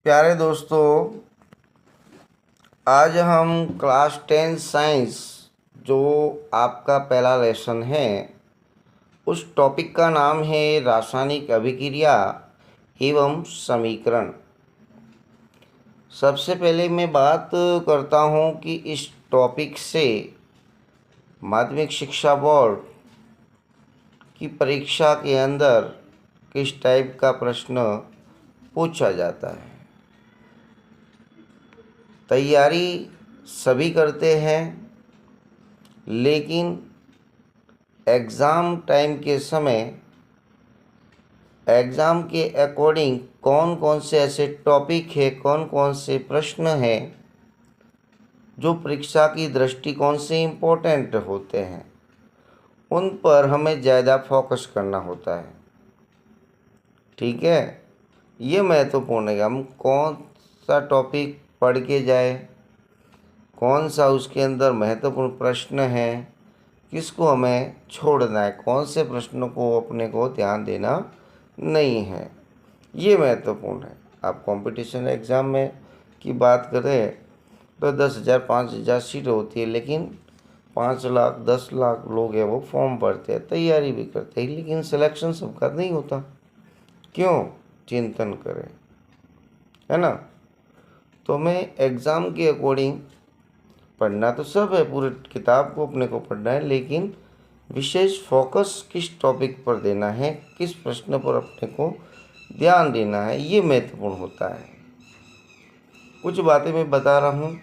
प्यारे दोस्तों, आज हम क्लास 10 साइंस जो आपका पहला लेसन है उस टॉपिक का नाम है रासायनिक अभिक्रिया एवं समीकरण। सबसे पहले मैं बात करता हूं कि इस टॉपिक से माध्यमिक शिक्षा बोर्ड की परीक्षा के अंदर किस टाइप का प्रश्न पूछा जाता है। तैयारी सभी करते हैं, लेकिन एग्ज़ाम टाइम के समय एग्ज़ाम के अकॉर्डिंग कौन कौन से ऐसे टॉपिक है, कौन कौन से प्रश्न हैं जो परीक्षा की दृष्टिकोण से इम्पोर्टेंट होते हैं, उन पर हमें ज़्यादा फोकस करना होता है। ठीक है, ये महत्वपूर्ण है। हम कौन सा टॉपिक पढ़ के जाए, कौन सा उसके अंदर महत्वपूर्ण प्रश्न है, किसको हमें छोड़ना है, कौन से प्रश्नों को अपने को ध्यान देना नहीं है, ये महत्वपूर्ण है। आप कंपटीशन एग्ज़ाम में की बात करें तो 10,000 5,000 सीट होती है, लेकिन 5 लाख 10 लाख लोग हैं वो फॉर्म भरते हैं, तैयारी भी करते हैं, लेकिन सिलेक्शन सबका नहीं होता। क्यों? चिंतन करें, है ना। तो मैं एग्ज़ाम के अकॉर्डिंग पढ़ना तो सब है, पूरे किताब को अपने को पढ़ना है, लेकिन विशेष फोकस किस टॉपिक पर देना है, किस प्रश्न पर अपने को ध्यान देना है, ये महत्वपूर्ण होता है। कुछ बातें मैं बता रहा हूँ।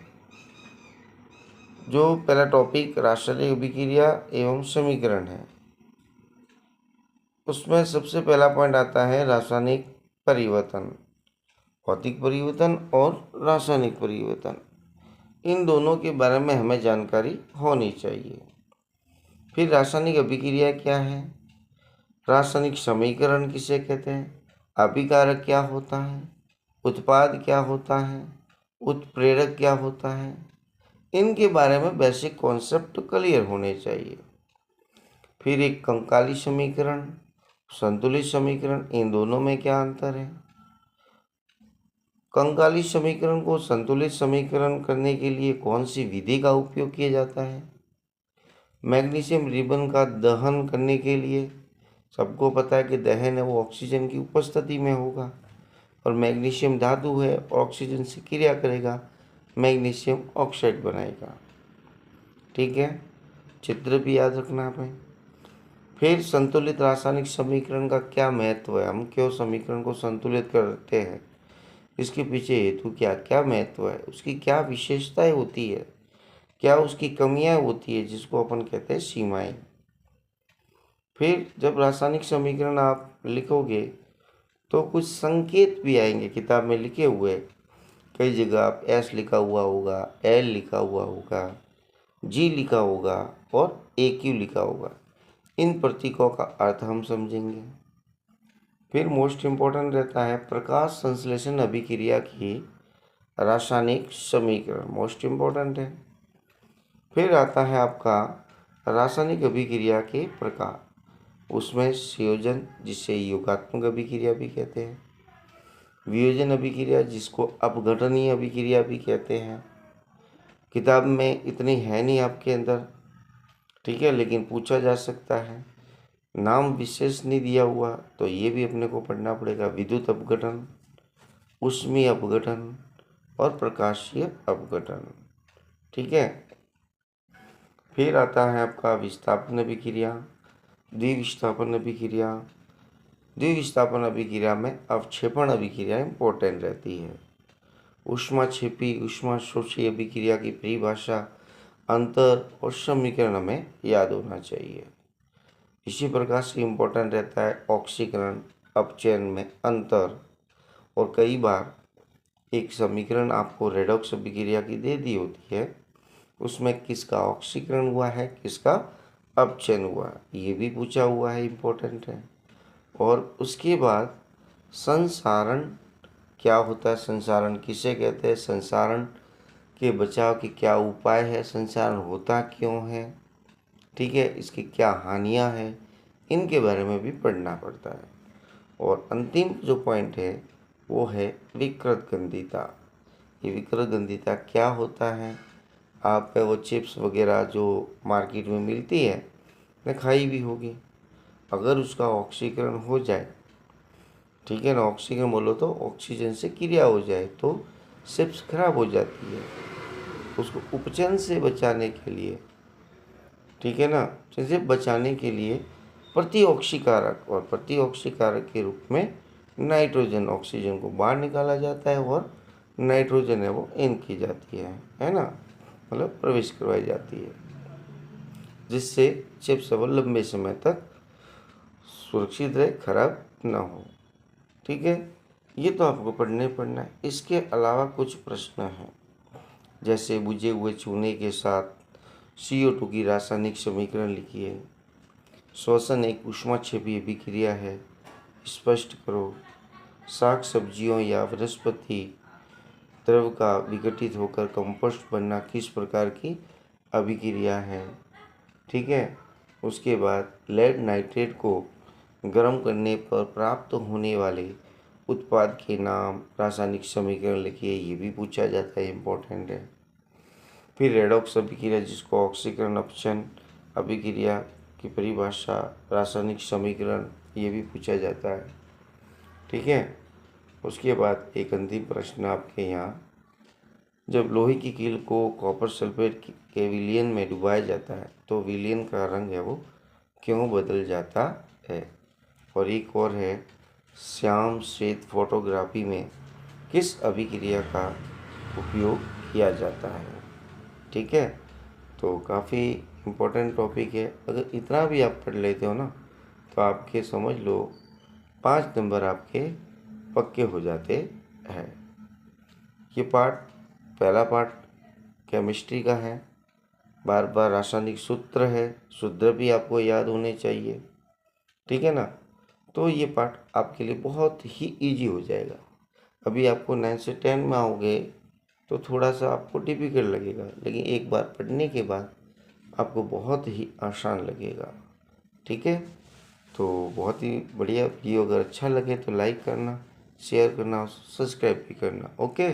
जो पहला टॉपिक रासायनिक अभिक्रिया एवं समीकरण है, उसमें सबसे पहला पॉइंट आता है रासायनिक परिवर्तन। भौतिक परिवर्तन और रासायनिक परिवर्तन, इन दोनों के बारे में हमें जानकारी होनी चाहिए। फिर रासायनिक अभिक्रिया क्या है, रासायनिक समीकरण किसे कहते हैं, अभिकारक क्या होता है, उत्पाद क्या होता है, उत्प्रेरक क्या होता है, इनके बारे में बेसिक कॉन्सेप्ट क्लियर होने चाहिए। फिर एक कंकाली समीकरण, संतुलित समीकरण, इन दोनों में क्या अंतर है। कंकाली समीकरण को संतुलित समीकरण करने के लिए कौन सी विधि का उपयोग किया जाता है। मैग्नीशियम रिबन का दहन करने के लिए सबको पता है कि दहन है वो ऑक्सीजन की उपस्थिति में होगा, और मैग्नीशियम धातु है, ऑक्सीजन से क्रिया करेगा, मैग्नीशियम ऑक्साइड बनाएगा। ठीक है, चित्र भी याद रखना है। फिर संतुलित रासायनिक समीकरण का क्या महत्व है, हम क्यों समीकरण को संतुलित करते हैं, इसके पीछे हेतु क्या क्या महत्व है, उसकी क्या विशेषताएं होती है, क्या उसकी कमियां होती है, जिसको अपन कहते हैं सीमाएं। फिर जब रासायनिक समीकरण आप लिखोगे तो कुछ संकेत भी आएंगे, किताब में लिखे हुए। कई जगह आप एस लिखा हुआ होगा, एल लिखा हुआ होगा, जी लिखा होगा और ए क्यू लिखा होगा। इन प्रतीकों का अर्थ हम समझेंगे। फिर मोस्ट इम्पोर्टेंट रहता है प्रकाश संश्लेषण अभिक्रिया की रासायनिक समीकरण, मोस्ट इम्पोर्टेंट है। फिर आता है आपका रासायनिक अभिक्रिया के प्रकार, उसमें संयोजन जिसे योगात्मक अभिक्रिया भी कहते हैं, वियोजन अभिक्रिया जिसको अपघटनीय अभिक्रिया भी कहते हैं। किताब में इतनी है नहीं आपके अंदर, ठीक है, लेकिन पूछा जा सकता है। नाम विशेष नहीं दिया हुआ तो ये भी अपने को पढ़ना पड़ेगा। विद्युत अपघटन, ऊष्मीय अपघटन और प्रकाशीय अपघटन। ठीक है। फिर आता है आपका विस्थापन अभिक्रिया, द्विविस्थापन अभिक्रिया। द्विविस्थापन अभिक्रिया में अवक्षेपण अभिक्रिया इंपॉर्टेंट रहती है। ऊष्माक्षेपी ऊष्माशोषी अभिक्रिया की परिभाषा, अंतर और समीकरण हमें याद होना चाहिए। इसी प्रकार से इम्पोर्टेंट रहता है ऑक्सीकरण, अपचयन में अंतर, और कई बार एक समीकरण आपको रेडॉक्स अभिक्रिया की दे दी होती है, उसमें किसका ऑक्सीकरण हुआ है, किसका अपचयन हुआ, ये भी पूछा हुआ है, इम्पोर्टेंट है। और उसके बाद संसारण क्या होता है, संसारण किसे कहते हैं, संसारण के बचाव के क्या उपाय है, संसारण होता क्यों है, ठीक है, इसकी क्या हानियां हैं, इनके बारे में भी पढ़ना पड़ता है। और अंतिम जो पॉइंट है वो है विकृत गंधिता। ये विकृत गंधिता क्या होता है? आप वो चिप्स वगैरह जो मार्केट में मिलती है ने खाई भी होगी। अगर उसका ऑक्सीकरण हो जाए, ठीक है ना, ऑक्सीजन बोलो तो ऑक्सीजन से क्रिया हो जाए तो चिप्स खराब हो जाती है। उसको उपचन से बचाने के लिए, ठीक है ना, जैसे बचाने के लिए प्रतिऑक्सीकारक और प्रतिऑक्सीकारक के रूप में नाइट्रोजन ऑक्सीजन को बाहर निकाला जाता है और नाइट्रोजन है वो इन की जाती है ना, मतलब प्रवेश करवाई जाती है, जिससे चिप्स वो लंबे समय तक सुरक्षित रहे, खराब ना हो। ठीक है, ये तो आपको पढ़ना है। इसके अलावा कुछ प्रश्न हैं, जैसे बुझे हुए चूने के साथ CO2 की रासायनिक समीकरण लिखिए। श्वसन एक ऊष्माक्षेपीय अभिक्रिया है, स्पष्ट करो। साग सब्जियों या वनस्पति द्रव का विघटित होकर कंपोस्ट बनना किस प्रकार की अभिक्रिया है? ठीक है, उसके बाद लेड नाइट्रेट को गर्म करने पर प्राप्त होने वाले उत्पाद के नाम, रासायनिक समीकरण लिखिए, ये भी पूछा जाता है, इम्पोर्टेंट है। फिर रेडॉक्स अभिक्रिया, जिसको ऑक्सीकरण अपचन अभिक्रिया की परिभाषा, रासायनिक समीकरण, ये भी पूछा जाता है। ठीक है, उसके बाद एक अंतिम प्रश्न आपके यहाँ, जब लोहे की कील को कॉपर सल्फेट के विलयन में डुबाया जाता है तो विलयन का रंग है वो क्यों बदल जाता है? और एक और है, श्याम श्वेत फोटोग्राफी में किस अभिक्रिया का उपयोग किया जाता है? ठीक है, तो काफ़ी इम्पोर्टेंट टॉपिक है। अगर इतना भी आप पढ़ लेते हो ना तो आपके समझ लो 5 नंबर आपके पक्के हो जाते हैं। ये पहला पार्ट केमिस्ट्री का है, बार बार रासायनिक सूत्र है, सूत्र भी आपको याद होने चाहिए। ठीक है ना, तो ये पार्ट आपके लिए बहुत ही इजी हो जाएगा। अभी आपको 9 से 10 में आओगे तो थोड़ा सा आपको डिफिकल्ट लगेगा, लेकिन एक बार पढ़ने के बाद आपको बहुत ही आसान लगेगा। ठीक है, तो बहुत ही बढ़िया वीडियो। अगर अच्छा लगे तो लाइक करना, शेयर करना, सब्सक्राइब भी करना। ओके।